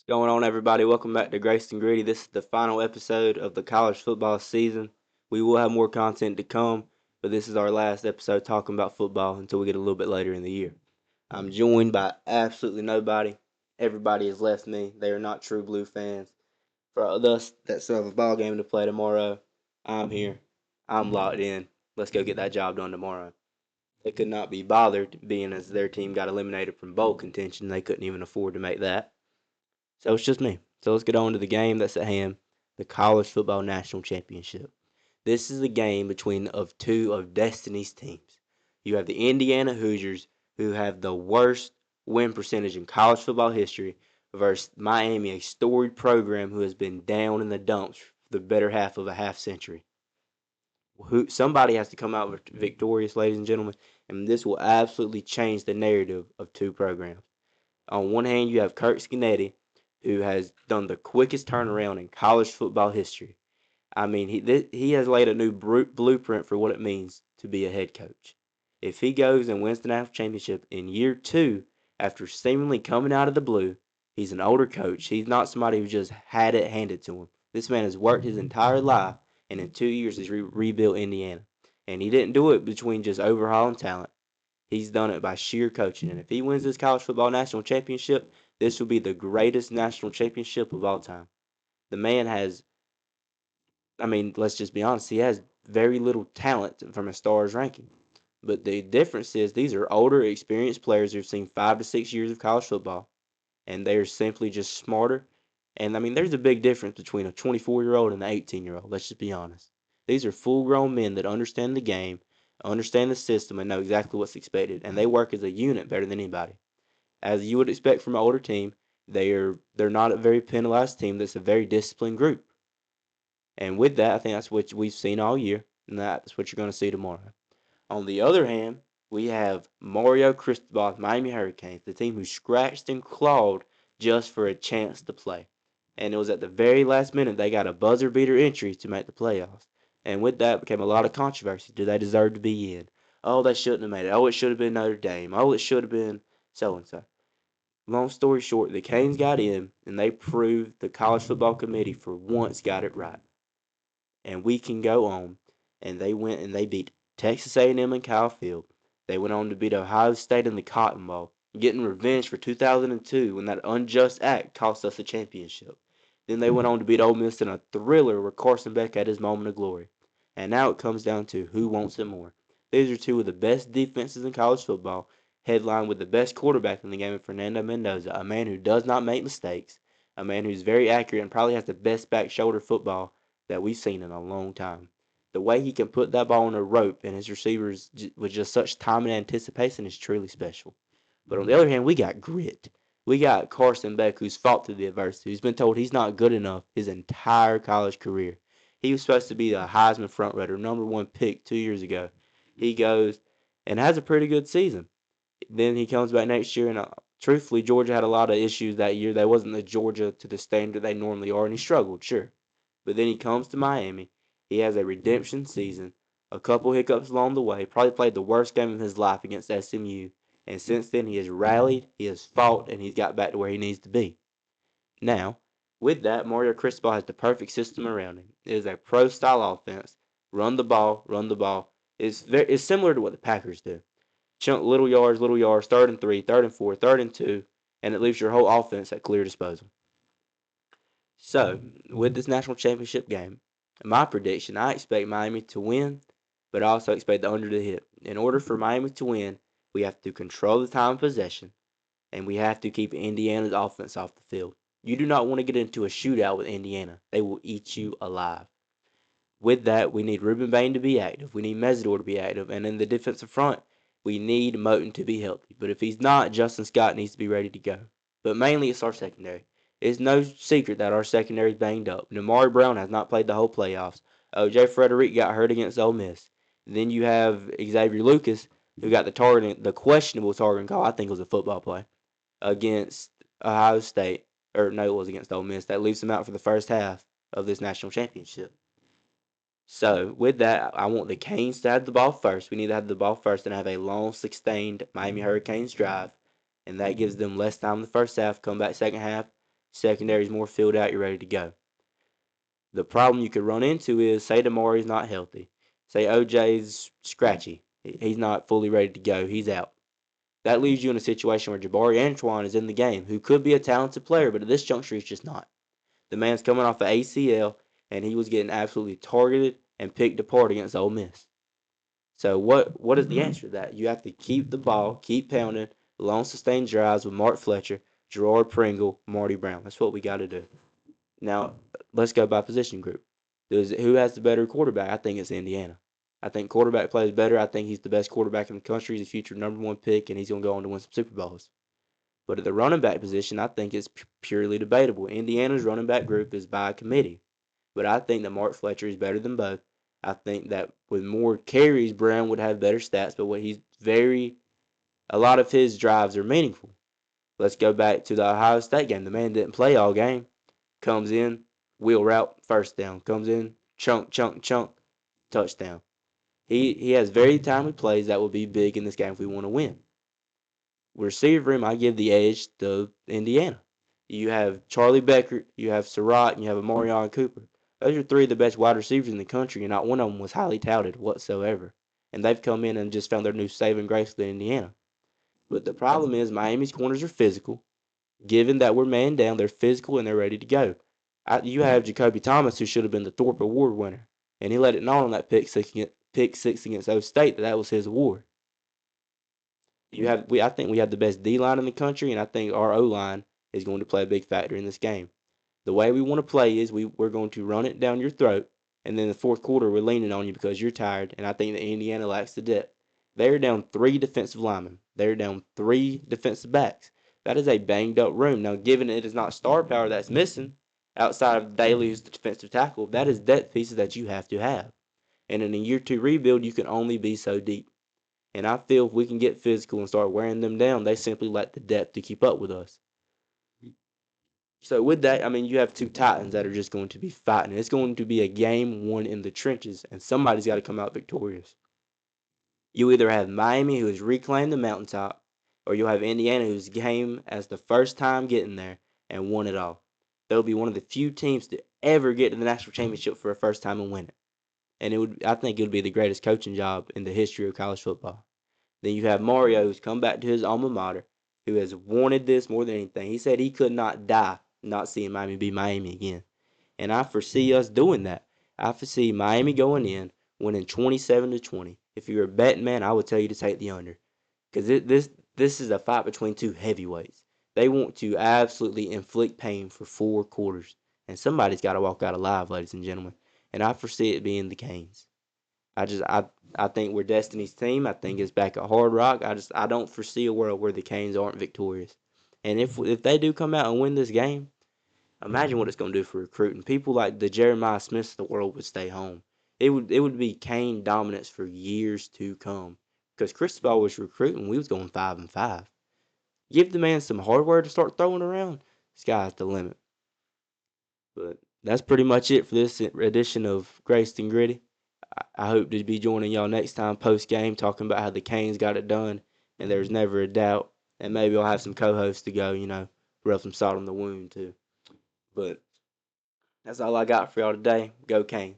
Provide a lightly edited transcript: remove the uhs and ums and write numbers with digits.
Going on, everybody? Welcome back to Grace and Gritty. This is the final episode of the college football season. We will have more content to come, but this is our last episode talking about football until we get a little bit later in the year. I'm joined by absolutely nobody. Everybody has left me. They are not true blue fans. For us that still have a ball game to play tomorrow, I'm here. I'm locked in. Let's go get that job done tomorrow. They could not be bothered, being as their team got eliminated from bowl contention. They couldn't even afford to make that. So it's just me. So let's get on to the game that's at hand, the College Football National Championship. This is a game between two of Destiny's teams. You have the Indiana Hoosiers, who have the worst win percentage in college football history, versus Miami, a storied program who has been down in the dumps for the better half of a half century. Somebody has to come out victorious, ladies and gentlemen, and this will absolutely change the narrative of two programs. On one hand, you have Kirk Scanetti, who has done the quickest turnaround in college football history. I mean, he has laid a new blueprint for what it means to be a head coach. If he goes and wins the national championship in year two, after seemingly coming out of the blue, he's an older coach. He's not somebody who just had it handed to him. This man has worked his entire life, and in 2 years he's rebuilt Indiana. And he didn't do it between just overhauling talent. He's done it by sheer coaching. And if he wins this college football national championship, this will be the greatest national championship of all time. The man has, I mean, let's just be honest, he has very little talent from a star's ranking. But the difference is these are older, experienced players who've seen 5 to 6 years of college football, and they're simply just smarter. And I mean, there's a big difference between a 24-year-old and an 18-year-old. Let's just be honest. These are full grown men that understand the game, understand the system, and know exactly what's expected. And they work as a unit better than anybody. As you would expect from an older team, they're not a very penalized team. That's a very disciplined group. And with that, I think that's what we've seen all year, and that's what you're going to see tomorrow. On the other hand, we have Mario Cristobal's Miami Hurricanes, the team who scratched and clawed just for a chance to play. And it was at the very last minute they got a buzzer beater entry to make the playoffs. And with that became a lot of controversy. Do they deserve to be in? Oh, they shouldn't have made it. Oh, it should have been Notre Dame. Oh, it should have been so and so. Long story short, the Canes got in, and they proved the College Football Committee for once got it right. And we can go on, and they went and they beat Texas A&M in Kyle Field. They went on to beat Ohio State in the Cotton Bowl, getting revenge for 2002 when that unjust act cost us the championship. Then they went on to beat Ole Miss in a thriller where Carson Beck had his moment of glory. And now it comes down to who wants it more. These are two of the best defenses in college football, headlined with the best quarterback in the game, Fernando Mendoza, a man who does not make mistakes, a man who's very accurate and probably has the best back shoulder football that we've seen in a long time. The way he can put that ball on a rope and his receivers with just such time and anticipation is truly special. But on the other hand, we got grit. We got Carson Beck, who's fought through the adversity, who's been told he's not good enough his entire college career. He was supposed to be the Heisman frontrunner, number one pick 2 years ago. He goes and has a pretty good season. Then he comes back next year, and truthfully, Georgia had a lot of issues that year. They wasn't the Georgia to the standard they normally are, and he struggled, sure. But then he comes to Miami. He has a redemption season, a couple hiccups along the way, probably played the worst game of his life against SMU. And since then, he has rallied, he has fought, and he's got back to where he needs to be. Now, with that, Mario Cristobal has the perfect system around him. It is a pro-style offense. Run the ball, run the ball. It's similar to what the Packers do. Chunk little yards, 3rd and 3, 3rd and 4, 3rd and 2, and it leaves your whole offense at clear disposal. So, with this national championship game, my prediction, I expect Miami to win, but I also expect the under to hit. In order for Miami to win, we have to control the time of possession, and we have to keep Indiana's offense off the field. You do not want to get into a shootout with Indiana. They will eat you alive. With that, we need Ruben Bain to be active. We need Mesidor to be active. And in the defensive front, we need Moton to be healthy. But if he's not, Justin Scott needs to be ready to go. But mainly it's our secondary. It's no secret that our secondary is banged up. Namari Brown has not played the whole playoffs. O.J. Frederick got hurt against Ole Miss. Then you have Xavier Lucas, who got the questionable targeting call. I think it was a football play against Ohio State. Or no, it was against Ole Miss. That leaves him out for the first half of this national championship. So with that, I want the Canes to have the ball first. We need to have the ball first and have a long, sustained Miami Hurricanes drive, and that gives them less time in the first half. Come back second half, Secondary's more filled out. You're ready to go. The problem you could run into is, say Damari's not healthy. Say OJ's scratchy. He's not fully ready to go. He's out. That leaves you in a situation where Jabari Antoine is in the game, who could be a talented player, but at this juncture, he's just not. The man's coming off of ACL, and he was getting absolutely targeted and picked apart against Ole Miss. So what is the answer to that? You have to keep the ball, keep pounding, long sustained drives with Mark Fletcher, Gerard Pringle, Marty Brown. That's what we got to do. Now, let's go by position group. Who has the better quarterback? I think it's Indiana. I think quarterback plays better. I think he's the best quarterback in the country. He's a future #1 pick, and he's going to go on to win some Super Bowls. But at the running back position, I think it's purely debatable. Indiana's running back group is by committee. But I think that Mark Fletcher is better than both. I think that with more carries, Brown would have better stats, but a lot of his drives are meaningful. Let's go back to the Ohio State game. The man didn't play all game. Comes in, wheel route, first down. Comes in, chunk, chunk, chunk, touchdown. He has very timely plays that will be big in this game if we want to win. Receiver room, I give the edge to Indiana. You have Charlie Becker, you have Surratt, and you have Amarion Cooper. Those are three of the best wide receivers in the country, and not one of them was highly touted whatsoever. And they've come in and just found their new saving grace with Indiana. But the problem is Miami's corners are physical. Given that we're man down, they're physical and they're ready to go. You have Jacoby Thomas, who should have been the Thorpe Award winner, and he let it known on that pick six against O State that was his award. I think we have the best D line in the country, and I think our O line is going to play a big factor in this game. The way we want to play is we're going to run it down your throat, and then the fourth quarter we're leaning on you because you're tired, and I think that Indiana lacks the depth. They're down 3 defensive linemen. They're down 3 defensive backs. That is a banged up room. Now, given it is not star power that's missing, outside of Daly, who's the defensive tackle, that is depth pieces that you have to have. And in a year 2 rebuild, you can only be so deep. And I feel if we can get physical and start wearing them down, they simply lack the depth to keep up with us. So with that, I mean, you have 2 Titans that are just going to be fighting. It's going to be a game won in the trenches, and somebody's got to come out victorious. You either have Miami, who has reclaimed the mountaintop, or you'll have Indiana, whose game as the first time getting there and won it all. They'll be one of the few teams to ever get to the national championship for a first time and win it. And I think it would be the greatest coaching job in the history of college football. Then you have Mario, who's come back to his alma mater, who has wanted this more than anything. He said he could not die not seeing Miami be Miami again. And I foresee us doing that. I foresee Miami going in, winning 27-20. If you're a betting man, I would tell you to take the under. Because this is a fight between 2 heavyweights. They want to absolutely inflict pain for 4 quarters. And somebody's got to walk out alive, ladies and gentlemen. And I foresee it being the Canes. I think we're Destiny's team. I think it's back at Hard Rock. I don't foresee a world where the Canes aren't victorious. And if they do come out and win this game, imagine what it's going to do for recruiting. People like the Jeremiah Smiths of the world would stay home. It would be Cane dominance for years to come. Because Cristobal was recruiting, we was going 5-5. Give the man some hardware to start throwing around. Sky's the limit. But that's pretty much it for this edition of Graced and Gritty. I hope to be joining y'all next time post game talking about how the Canes got it done and there's never a doubt. And maybe I'll have some co-hosts to go, rub some salt on the wound too. But that's all I got for y'all today. Go Canes.